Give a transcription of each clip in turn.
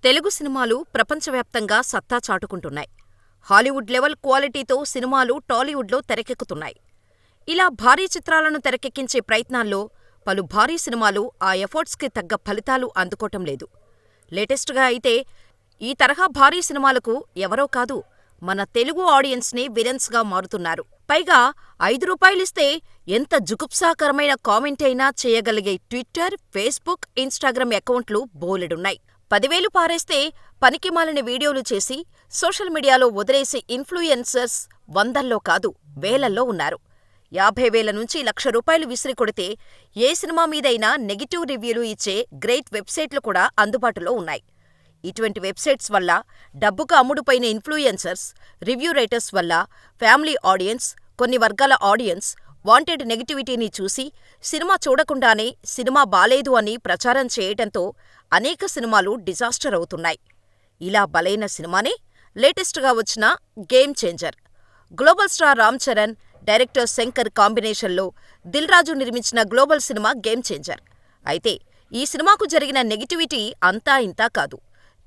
తెలుగు సినిమాలు ప్రపంచవ్యాప్తంగా సత్తా చాటుకుంటున్నాయి. హాలీవుడ్ లెవెల్ క్వాలిటీతో సినిమాలు టాలీవుడ్లో తెరకెక్కుతున్నాయి. ఇలా భారీ చిత్రాలను తెరకెక్కించే ప్రయత్నాల్లో పలు భారీ సినిమాలు ఆ ఎఫర్ట్స్కి తగ్గ ఫలితాలు అందుకోవటం లేదు. లేటెస్ట్గా అయితే ఈ తరహా భారీ సినిమాలకు ఎవరో కాదు, మన తెలుగు ఆడియన్స్నే విలన్స్గా మారుతున్నారు. పైగా ₹5 ఎంత జుగుప్సాకరమైన కామెంట్ అయినా చేయగలిగే ట్విట్టర్, ఫేస్బుక్, ఇన్స్టాగ్రామ్ అకౌంట్లు బోలెడున్నాయి. 10,000 పారేస్తే పనికిమాలిన వీడియోలు చేసి సోషల్ మీడియాలో వదిలేసే ఇన్ఫ్లుయెన్సర్స్ వందల్లో కాదు, వేలల్లో ఉన్నారు. 50,000 నుంచి ₹1,00,000 విసిరికొడితే ఏ సినిమా మీదైనా నెగిటివ్ రివ్యూలు ఇచ్చే గ్రేట్ వెబ్సైట్లు కూడా అందుబాటులో ఉన్నాయి. ఇటువంటి వెబ్సైట్స్ వల్ల డబ్బుకు అమ్ముడుపోయిన ఇన్ఫ్లుయెన్సర్స్, రివ్యూ రైటర్స్ వల్ల ఫ్యామిలీ ఆడియన్స్, కొన్ని వర్గాల ఆడియన్స్ వాంటెడ్ నెగటివిటీని చూసి సినిమా చూడకుండానే సినిమా బాలేదు అని ప్రచారం చేయటంతో అనేక సినిమాలు డిజాస్టర్ అవుతున్నాయి. ఇలా బలైన సినిమానే లేటెస్ట్గా వచ్చిన game changer. Global star Ram Charan, director Shankar కాంబినేషన్లో దిల్ రాజు నిర్మించిన గ్లోబల్ సినిమా గేమ్ చేంజర్. అయితే ఈ సినిమాకు జరిగిన నెగటివిటీ అంతా ఇంతా కాదు.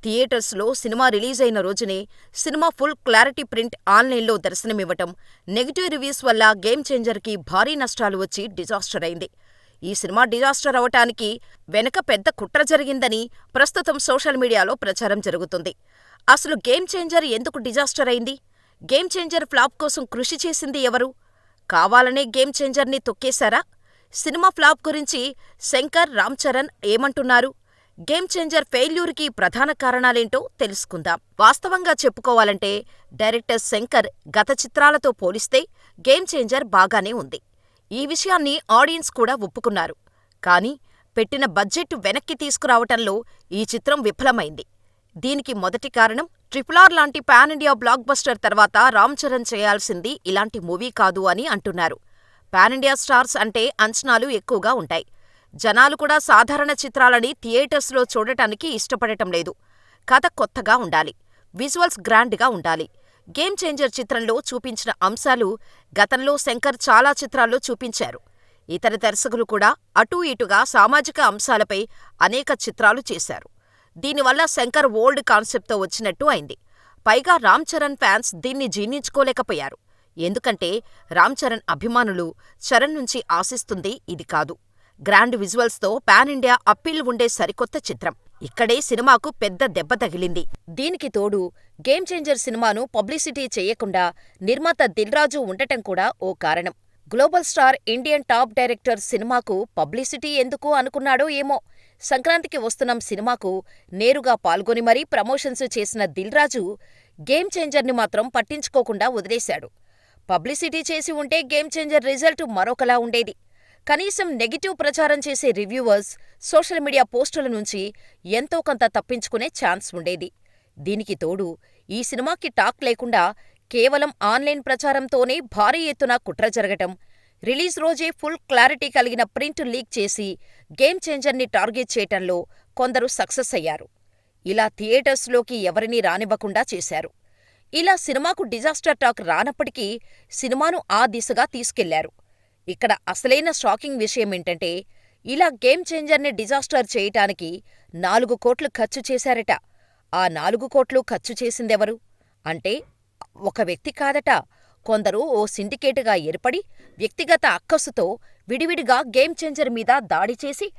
థియేటర్స్లో సినిమా రిలీజ్ అయిన రోజునే సినిమా ఫుల్ క్లారిటీ ప్రింట్ ఆన్లైన్లో దర్శనమివ్వటం, నెగిటివ్ రివ్యూస్ వల్ల గేమ్ చేంజర్కి భారీ నష్టాలు వచ్చి డిజాస్టర్ అయింది. ఈ సినిమా డిజాస్టర్ అవటానికి వెనక పెద్ద కుట్ర జరిగిందని ప్రస్తుతం సోషల్ మీడియాలో ప్రచారం జరుగుతుంది. అసలు గేమ్ చేంజర్ ఎందుకు డిజాస్టర్ అయింది? గేమ్ చేంజర్ ఫ్లాప్ కోసం కృషి చేసింది ఎవరు? కావాలనే గేమ్ చేంజర్ని తొక్కేశారా? సినిమా ఫ్లాప్ గురించి శంకర్, రామ్ చరణ్ ఏమంటున్నారు? గేమ్ చేంజర్ ఫెయిల్యూర్కి ప్రధాన కారణాలేంటో తెలుసుకుందాం. వాస్తవంగా చెప్పుకోవాలంటే డైరెక్టర్ శంకర్ గత చిత్రాలతో పోలిస్తే గేమ్ చేంజర్ బాగానే ఉంది. ఈ విషయాన్ని ఆడియన్స్ కూడా ఒప్పుకున్నారు. కానీ పెట్టిన బడ్జెట్ వెనక్కి తీసుకురావటంలో ఈ చిత్రం విఫలమైంది. దీనికి మొదటి కారణం RRR లాంటి పాన్ ఇండియా బ్లాక్ బస్టర్ తర్వాత రామ్ చరణ్ చేయాల్సింది ఇలాంటి మూవీ కాదు అని అంటున్నారు. పాన్ ఇండియా స్టార్స్ అంటే అంచనాలు ఎక్కువగా ఉంటాయి. జనాలు కూడా సాధారణ చిత్రాలని థియేటర్స్లో చూడటానికి ఇష్టపడటం లేదు. కథ కొత్తగా ఉండాలి, విజువల్స్ గ్రాండ్గా ఉండాలి. గేమ్ చేంజర్ చిత్రంలో చూపించిన అంశాలు గతంలో శంకర్ చాలా చిత్రాల్లో చూపించారు. ఇతర దర్శకులు కూడా అటూ ఇటుగా సామాజిక అంశాలపై అనేక చిత్రాలు చేశారు. దీనివల్ల శంకర్ ఓల్డ్ కాన్సెప్ట్తో వచ్చినట్టు అయింది. పైగా రామ్ చరణ్ ఫ్యాన్స్ దీన్ని జీర్ణించుకోలేకపోయారు. ఎందుకంటే రామ్ చరణ్ అభిమానులు చరణ్ నుంచి ఆశిస్తుంది ఇది కాదు. గ్రాండ్ విజువల్స్తో పాన్ ఇండియా అప్పీల్ ఉండే సరికొత్త చిత్రం. ఇక్కడే సినిమాకు పెద్ద దెబ్బ తగిలింది. దీనికి తోడు గేమ్ చేంజర్ సినిమాను పబ్లిసిటీ చేయకుండా నిర్మాత దిల్ రాజు ఉండటం కూడా ఓ కారణం. Global star Indian top director సినిమాకు పబ్లిసిటీ ఎందుకు అనుకున్నాడో ఏమో. సంక్రాంతికి వస్తున్న సినిమాకు నేరుగా పాల్గొని మరీ ప్రమోషన్స్ చేసిన దిల్ రాజు గేమ్ చేంజర్ని మాత్రం పట్టించుకోకుండా వదిలేశాడు. పబ్లిసిటీ చేసి ఉంటే గేమ్ చేంజర్ రిజల్ట్ మరొకలా ఉండేది. కనీసం నెగిటివ్ ప్రచారం చేసే రివ్యూవర్స్, సోషల్ మీడియా పోస్టుల నుంచి ఎంతో కొంత తప్పించుకునే ఛాన్స్ ఉండేది. దీనికి తోడు ఈ సినిమాకి టాక్ లేకుండా కేవలం ఆన్లైన్ ప్రచారంతోనే భారీ ఎత్తున కుట్ర జరగటం, రిలీజ్ రోజే ఫుల్ క్లారిటీ కలిగిన ప్రింట్ లీక్ చేసి గేమ్ చేంజర్ని టార్గెట్ చేయటంలో కొందరు సక్సెస్ అయ్యారు. ఇలా థియేటర్స్లోకి ఎవరినీ రానివ్వకుండా చేశారు. ఇలా సినిమాకు డిజాస్టర్ టాక్ రానప్పటికీ సినిమాను ఆ దిశగా తీసుకెళ్లారు. ఇక్కడ అసలైన షాకింగ్ విషయమేంటంటే ఇలా గేమ్ చేంజర్ని డిజాస్టర్ చేయటానికి 4 కోట్లు ఖర్చు చేశారట. ఆ 4 కోట్లు ఖర్చు చేసిందెవరు? అంటే ఒక వ్యక్తి కాదట. కొందరు ఓ సిండికేటుగా ఏర్పడి వ్యక్తిగత అక్కసుతో విడివిడిగా గేమ్ చేంజర్ మీద దాడి చేసి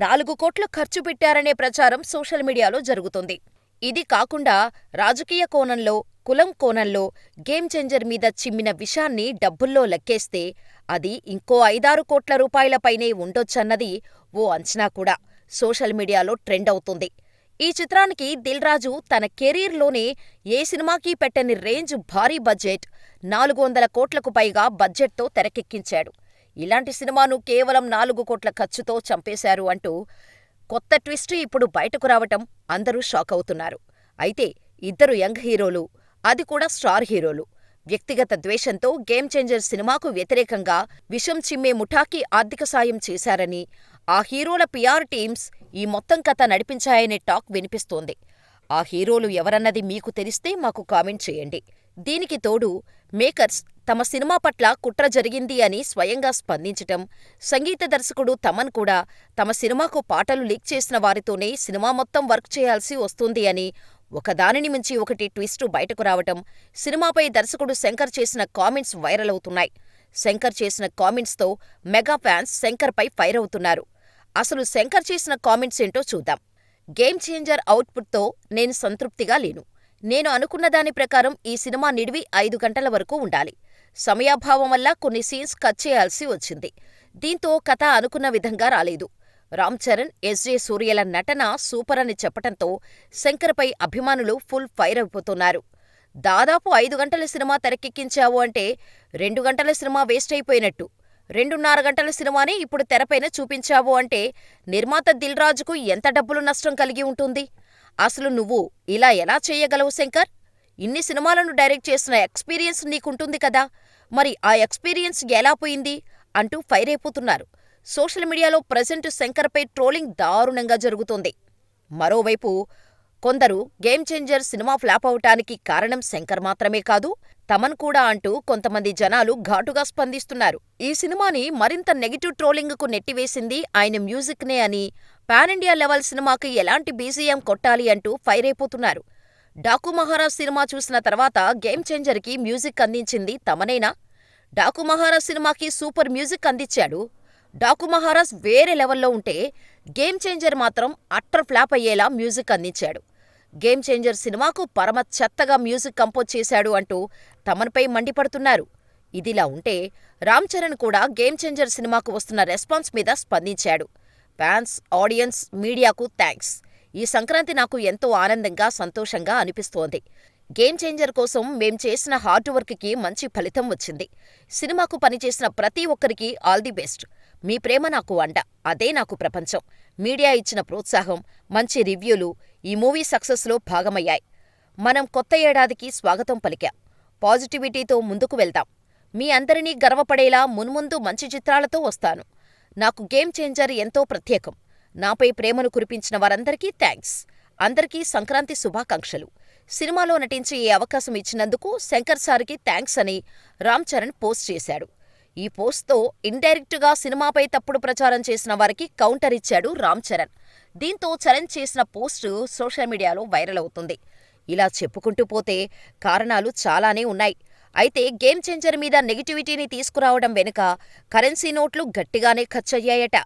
4 కోట్లు ఖర్చు పెట్టారనే ప్రచారం సోషల్ మీడియాలో జరుగుతుంది. ఇది కాకుండా రాజకీయ కోణంలో, కులం కోణంలో గేమ్ చేంజర్ మీద చిమ్మిన విషాన్ని డబ్బుల్లో లెక్కేస్తే అది ఇంకో 5-6 కోట్ల రూపాయలపైనే ఉండొచ్చన్నది ఓ అంచనా కూడా సోషల్ మీడియాలో ట్రెండ్ అవుతుంది. ఈ చిత్రానికి దిల్ రాజు తన కెరీర్లోనే ఏ సినిమాకీ పెట్టని రేంజ్ భారీ బడ్జెట్, 400 కోట్లకు పైగా బడ్జెట్తో తెరకెక్కించాడు. ఇలాంటి సినిమాను కేవలం 4 కోట్ల ఖర్చుతో చంపేశారు అంటూ కొత్త ట్విస్ట్ ఇప్పుడు బయటకు రావటం అందరూ షాక్ అవుతున్నారు. అయితే ఇద్దరు యంగ్ హీరోలు, అది కూడా స్టార్ హీరోలు, వ్యక్తిగత ద్వేషంతో గేమ్ చేంజర్ సినిమాకు వ్యతిరేకంగా విషం చిమ్మే ముఠాకి ఆర్థిక సాయం చేశారని, ఆ హీరోల PR టీమ్స్ ఈ మొత్తం కథ నడిపించాయనే టాక్ వినిపిస్తోంది. ఆ హీరోలు ఎవరన్నది మీకు తెలిస్తే మాకు కామెంట్ చేయండి. దీనికి తోడు మేకర్స్ తమ సినిమా పట్ల కుట్ర జరిగింది అని స్వయంగా స్పందించటం, సంగీత దర్శకుడు తమన్ కూడా తమ సినిమాకు పాటలు లీక్ చేసిన వారితోనే సినిమా మొత్తం వర్క్ చేయాల్సి వస్తుంది అని ఒకదానిని మించి ఒకటి ట్విస్టు బయటకు రావటం, సినిమాపై దర్శకుడు శంకర్ చేసిన కామెంట్స్ వైరల్ అవుతున్నాయి. శంకర్ చేసిన కామెంట్స్తో మెగా ఫ్యాన్స్ శంకర్పై ఫైర్ అవుతున్నారు. అసలు శంకర్ చేసిన కామెంట్స్ ఏంటో చూద్దాం. గేమ్ చేంజర్ అవుట్పుట్తో నేను సంతృప్తిగా లేను. నేను అనుకున్న దాని ప్రకారం ఈ సినిమా నిడివి 5 గంటల వరకు ఉండాలి. సమయాభావం వల్ల కొన్ని సీన్స్ కట్ చేయాల్సి వచ్చింది. దీంతో కథ అనుకున్న విధంగా రాలేదు. రామ్ చరణ్, ఎస్.జె. సూర్యల నటన సూపర్ అని చెప్పటంతో శంకర్పై అభిమానులు ఫుల్ ఫైర్ అయిపోతున్నారు. దాదాపు 5 గంటల సినిమా తెరకెక్కించావు అంటే 2 గంటల సినిమా వేస్ట్ అయిపోయినట్టు. 2.5 గంటల సినిమాని ఇప్పుడు తెరపైన చూపించావు అంటే నిర్మాత దిల్ రాజుకు ఎంత డబ్బులు నష్టం కలిగి ఉంటుంది? అసలు నువ్వు ఇలా ఎలా చేయగలవు శంకర్? ఇన్ని సినిమాలను డైరెక్ట్ చేసిన ఎక్స్పీరియన్స్ నీకుంటుంది కదా, మరి ఆ ఎక్స్పీరియన్స్ ఎలా పోయింది అంటూ ఫైర్ అయిపోతున్నారు. సోషల్ మీడియాలో ప్రెజెంట్ శంకర్పై ట్రోలింగ్ దారుణంగా జరుగుతోంది. మరోవైపు కొందరు గేమ్ చేంజర్ సినిమా ఫ్లాప్ అవటానికి కారణం శంకర్ మాత్రమే కాదు, తమన్ కూడా అంటూ కొంతమంది జనాలు ఘాటుగా స్పందిస్తున్నారు. ఈ సినిమాని మరింత నెగిటివ్ ట్రోలింగ్కు నెట్టివేసింది ఆయన మ్యూజిక్నే అని, పాన్ ఇండియా లెవెల్ సినిమాకి ఎలాంటి బీజీఎం కొట్టాలి అంటూ ఫైర్ అయిపోతున్నారు. డాకు మహారాజ్ సినిమా చూసిన తర్వాత గేమ్ చేంజర్కి మ్యూజిక్ అందించింది తమనేనా? డాకు మహారాజ్ సినిమాకి సూపర్ మ్యూజిక్ అందించాడు. డాకు మహారాజ్ వేరే లెవెల్లో ఉంటే గేమ్ చేంజర్ మాత్రం అట్టర్ ఫ్లాప్ అయ్యేలా మ్యూజిక్ అందించాడు. గేమ్ చేంజర్ సినిమాకు పరమ చెత్తగా మ్యూజిక్ కంపోజ్ చేశాడు అంటూ తమన్పై మండిపడుతున్నారు. ఇదిలా ఉంటే రామ్ చరణ్ కూడా గేమ్ చేంజర్ సినిమాకు వస్తున్న రెస్పాన్స్ మీద స్పందించాడు. ఫ్యాన్స్, ఆడియన్స్, మీడియాకు థ్యాంక్స్. ఈ సంక్రాంతి నాకు ఎంతో ఆనందంగా, సంతోషంగా అనిపిస్తోంది. గేమ్ చేంజర్ కోసం మేం చేసిన హార్డ్ వర్క్కి మంచి ఫలితం వచ్చింది. సినిమాకు పనిచేసిన ప్రతి ఒక్కరికి ఆల్ ది బెస్ట్. మీ ప్రేమ నాకు అండ, అదే నాకు ప్రపంచం. మీడియా ఇచ్చిన ప్రోత్సాహం, మంచి రివ్యూలు ఈ మూవీ సక్సెస్లో భాగమయ్యాయి. మనం కొత్త ఏడాదికి స్వాగతం పలికాం. పాజిటివిటీతో ముందుకు వెళ్దాం. మీ అందరినీ గర్వపడేలా మున్ముందు మంచి చిత్రాలతో వస్తాను. నాకు గేమ్ చేంజర్ ఎంతో ప్రత్యేకం. నాపై ప్రేమను కురిపించిన వారందరికీ థ్యాంక్స్. అందరికీ సంక్రాంతి శుభాకాంక్షలు. సినిమాలో నటించి ఈ అవకాశం ఇచ్చినందుకు శంకర్ సార్కి థ్యాంక్స్ అని రామ్ చరణ్ పోస్ట్ చేశాడు. ఈ పోస్ట్తో ఇండైరెక్టుగా సినిమాపై తప్పుడు ప్రచారం చేసిన వారికి కౌంటర్ ఇచ్చాడు రామ్ చరణ్. దీంతో చరణ్ చేసిన పోస్టు సోషల్ మీడియాలో వైరల్ అవుతుంది. ఇలా చెప్పుకుంటూ పోతే కారణాలు చాలానే ఉన్నాయి. అయితే గేమ్ చేంజర్ మీద నెగిటివిటీని తీసుకురావడం వెనుక కరెన్సీ నోట్లు గట్టిగానే ఖర్చయ్యాయట.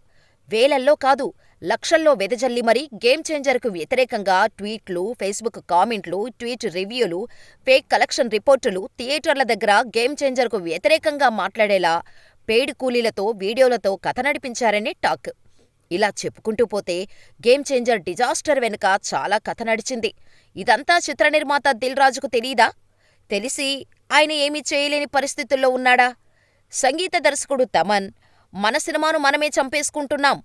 వేలల్లో కాదు, లక్షల్లో వెదజల్లి మరీ గేమ్ చేంజర్కు వ్యతిరేకంగా ట్వీట్లు, ఫేస్బుక్ కామెంట్లు, ట్వీట్ రివ్యూలు, ఫేక్ కలెక్షన్ రిపోర్టులు, థియేటర్ల దగ్గర గేమ్ చేంజర్కు వ్యతిరేకంగా మాట్లాడేలా పెయిడ్ కూలీలతో, వీడియోలతో కథ నడిపించారనే టాక్. ఇలా చెప్పుకుంటూ పోతే గేమ్ చేంజర్ డిజాస్టర్ వెనుక చాలా కథ నడిచింది. ఇదంతా చిత్ర నిర్మాత దిల్ రాజుకు తెలీదా? తెలిసి ఆయన ఏమీ చేయలేని పరిస్థితుల్లో ఉన్నాడా? సంగీత దర్శకుడు తమన్, మన సినిమాను మనమే చంపేసుకుంటున్నాం,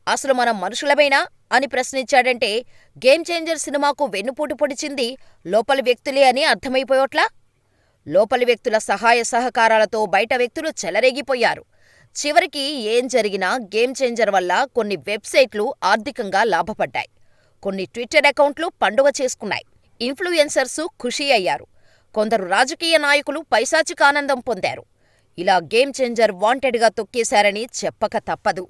అసలు మనం మనుషులమేనా అని ప్రశ్నించాడంటే గేమ్ చేంజర్ సినిమాకు వెన్నుపోటు పొడిచింది లోపలి వ్యక్తులే అని అర్థమైపోయట్లా? లోపలి వ్యక్తుల సహాయ సహకారాలతో బయట వ్యక్తులు చెలరేగిపోయారు. చివరికి ఏం జరిగినా గేమ్ చేంజర్ వల్ల కొన్ని వెబ్సైట్లు ఆర్థికంగా లాభపడ్డాయి. కొన్ని ట్విట్టర్ అకౌంట్లు పండుగ చేసుకున్నాయి. ఇన్ఫ్లుయెన్సర్సు ఖుషీ అయ్యారు. కొందరు రాజకీయ నాయకులు పైశాచిక ఆనందం పొందారు. ఇలా గేమ్ చేంజర్ వాంటెడ్గా తొక్కేశారని చెప్పక తప్పదు.